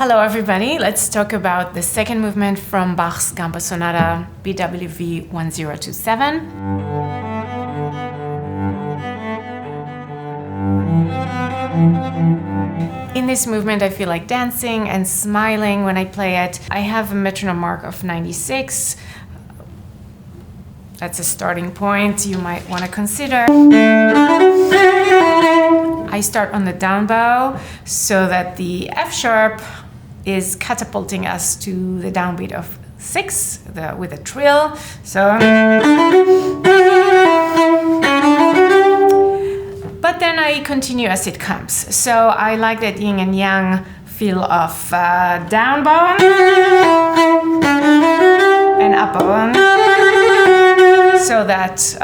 Hello everybody, let's talk about the second movement from Bach's Gamba Sonata BWV 1027. In this movement I feel like dancing and smiling when I play it. I have a metronome mark of 96. That's a starting point you might want to consider. I start on the down bow so that the F sharp is catapulting us to the downbeat of 6 with a trill. So, but then I continue as it comes. So I like that yin and yang feel of down bow and up bow. So that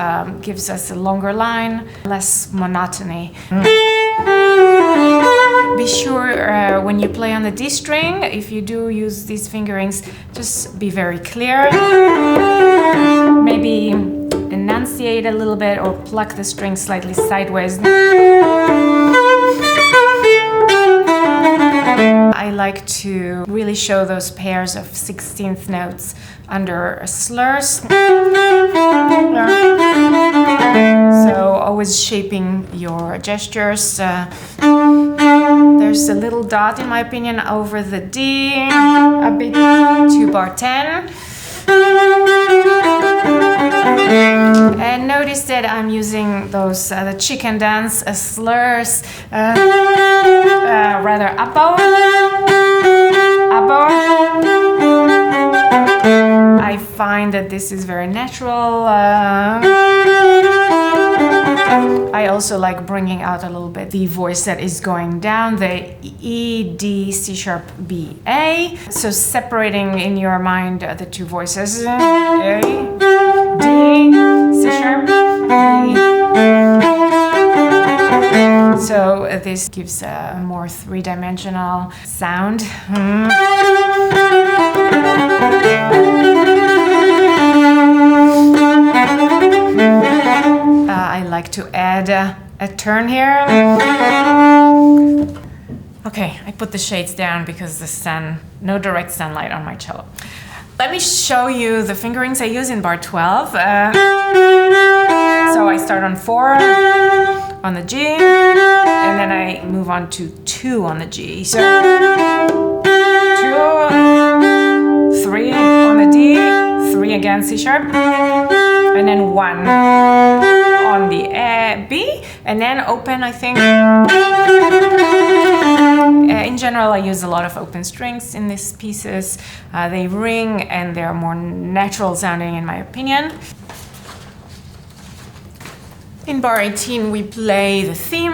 gives us a longer line, less monotony. Be sure when you play on the D string, if you do use these fingerings, just be very clear. Maybe enunciate a little bit or pluck the string slightly sideways. I like to really show those pairs of 16th notes under slurs. So always shaping your gestures. There's a little dot, in my opinion, over the D, a bit to bar 10. And notice that I'm using those the chicken dance slurs, rather up bow, up bow. I find that this is very natural. I also like bringing out a little bit the voice that is going down, the E, D, C sharp, B, A. So separating in your mind the two voices, A, D, C sharp, B. So this gives a more three-dimensional sound. I like to add a turn here. Okay, I put the shades down because the sun, no direct sunlight on my cello. Let me show you the fingerings I use in bar 12. So I start on 4 on the G, and then I move on to 2 on the G. So 2, 3 on the D, 3 again C sharp, and then 1 on the B, and then open, I think. In general, I use a lot of open strings in these pieces. They ring and they're more natural sounding, in my opinion. In bar 18, we play the theme.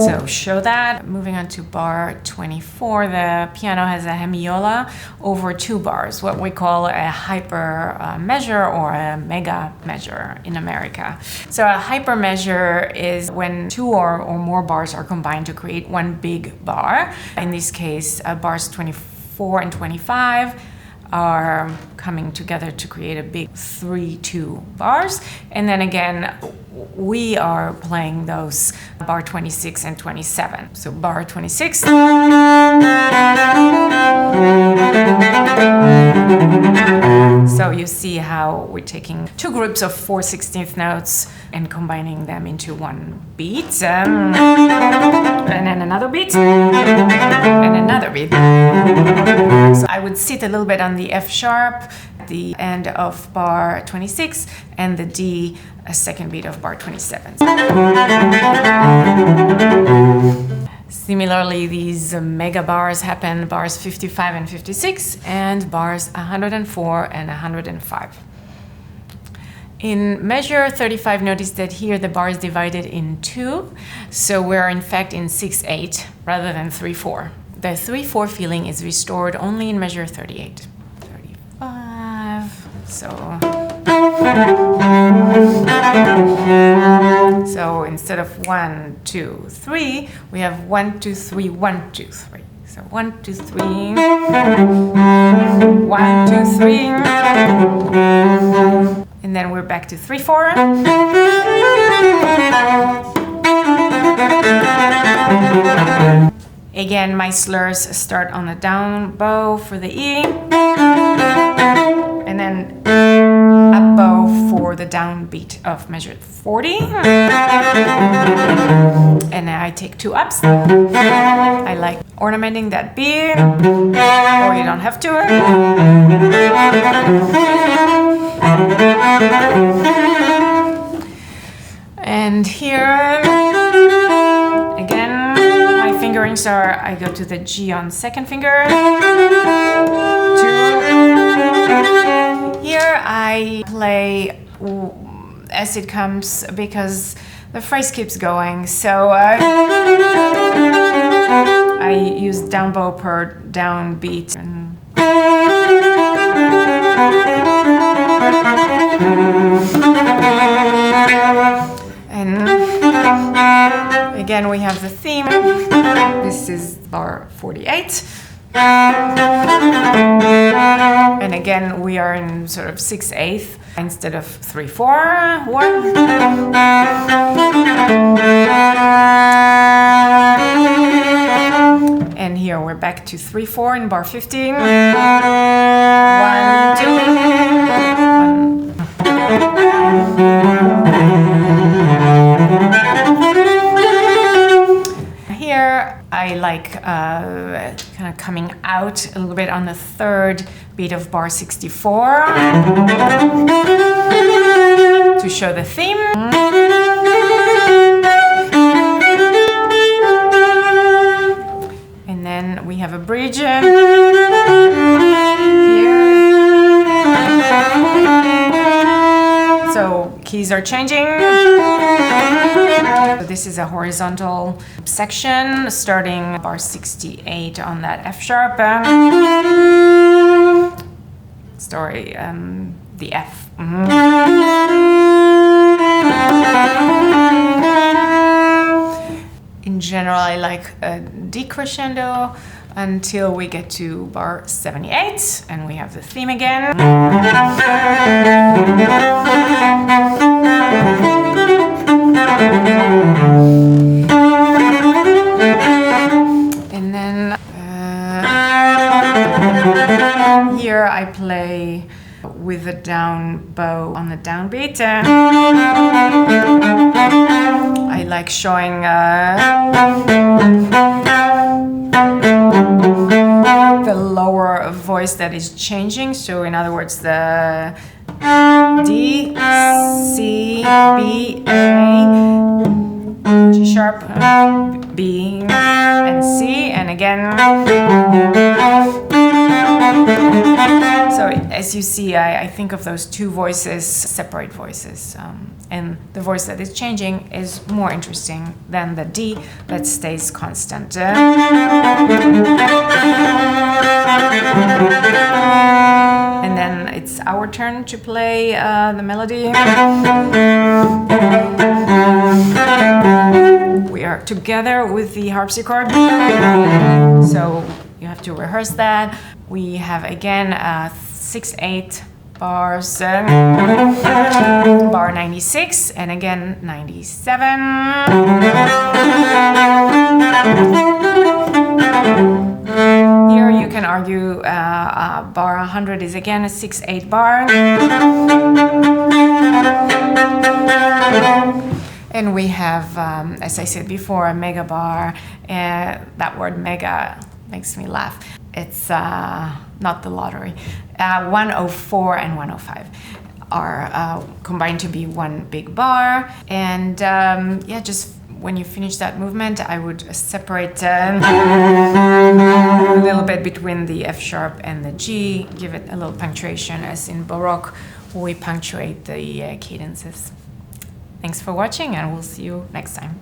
So show that. Moving on to bar 24, the piano has a hemiola over 2 bars, what we call a hyper measure or a mega measure in America. So a hyper measure is when 2 or more bars are combined to create one big bar. In this case, bars 24 and 25 are coming together to create a big 3-2 bars. And then again, we are playing those bar 26 and 27. So bar 26. So you see how we're taking 2 groups of 4 16th notes and combining them into one beat. And then another beat. And another beat. So I would sit a little bit on the F sharp at the end of bar 26 and the D, a second beat of bar 27. Similarly, these mega bars happen bars 55 and 56 and bars 104 and 105. In measure 35, notice that here the bar is divided in 2, so we're in fact in 6-8 rather than 3-4. The 3-4 feeling is restored only in measure 38. 35, so instead of 1, 2, 3, we have 1, 2, 3, 1, 2, 3. So 1, 2, 3, 1, 2, 3, and then we're back to 3-4. Again, my slurs start on the down bow for the E, and then up bow for the downbeat of measure 40. And I take 2 ups. I like ornamenting that B, or you don't have to. And here, again, my fingerings are, I go to the G on second finger, 2. Here I play as it comes because the phrase keeps going, so I use down bow per down beat. And again, we have the theme. This is bar 48. And again, we are in sort of 6/8 instead of 3/4, 1. And here we're back to 3/4 in bar 15. 1, 2, 1. Here I like kind of coming out a little bit on the third beat of bar 64 to show the theme. And then we have a bridge here. So keys are changing. So this is a horizontal section starting bar 68 on that F sharp. The F. In general, I like a decrescendo until we get to bar 78, and we have the theme again. And then here I play with the down bow on the downbeat. I like showing the lower voice that is changing. So in other words, the D, C, B, A, G sharp, B, and C, and again. So as you see, I think of those two voices, separate voices, and the voice that is changing is more interesting than the D that stays constant. And then it's our turn to play the melody. We are together with the harpsichord, so you have to rehearse that. We have again 6/8 bars, bar 96, and again 97. Here you can argue bar 100 is again a 6/8 bar. And we have, as I said before, a mega bar. That word mega makes me laugh. It's not the lottery. 104 and 105 are combined to be one big bar. And yeah, just when you finish that movement, I would separate a little bit between the F sharp and the G, give it a little punctuation, as in Baroque we punctuate the cadences. Thanks for watching, and we'll see you next time.